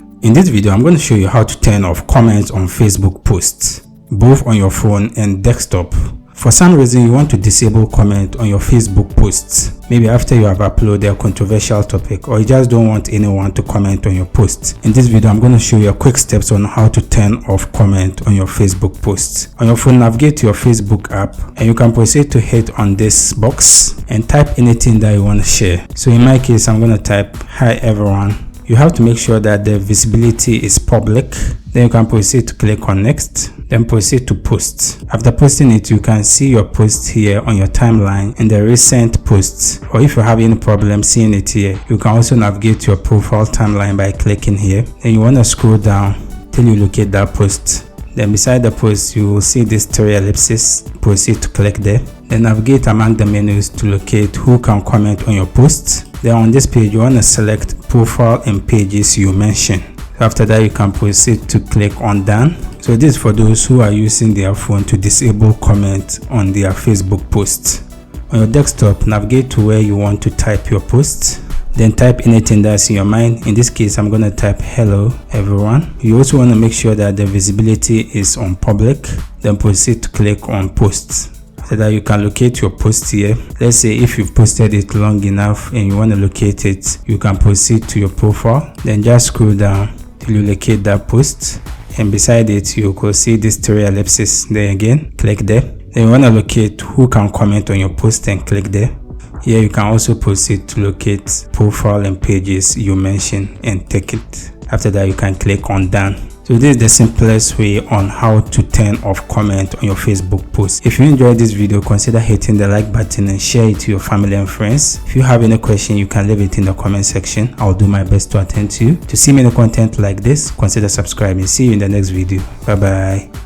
In this video, I'm going to show you how to turn off comments on Facebook posts, both on your phone and desktop. For some reason, you want to disable comment on your Facebook posts, maybe after you have uploaded a controversial topic, or you just don't want anyone to comment on your post. In this video, I'm going to show you quick steps on how to turn off comment on your Facebook posts. On your phone, navigate to your Facebook app, and you can proceed to hit on this box and type anything that you want to share. So in my case, I'm going to type, "Hi everyone." You have to make sure that the visibility is public. Then you can proceed to click on next, then proceed to post. After posting it, you can see your post here on your timeline and the recent posts. Or if you have any problem seeing it here, you can also navigate to your profile timeline by clicking here. Then you want to scroll down till you locate that post. Then beside the post, you will see these three ellipses. Proceed to click there. Then navigate among the menus to locate who can comment on your post. Then on this page, you want to select profile and pages you mention. After that, you can proceed to click on done. So this is for those who are using their phone to disable comment on their Facebook posts. On your desktop, navigate to where you want to type your post. Then type anything that's in your mind. In this case, I'm going to type "Hello everyone." You also want to make sure that the visibility is on public. Then proceed to click on post. So that you can locate your post here. Let's say if you've posted it long enough and you want to locate it, you can proceed to your profile. Then just scroll down till you locate that post. And beside it, you could see these three ellipses. Then again, click there. Then you want to locate who can comment on your post and click there. Here you can also proceed to locate profile and pages you mentioned and take it. After that, you can click on done. So this is the simplest way on how to turn off comment on your Facebook post. If you enjoyed this video, consider hitting the like button and share it to your family and friends. If you have any question, you can leave it in the comment section. I'll do my best to attend to you. To see many content like this, consider subscribing. See you in the next video. Bye bye.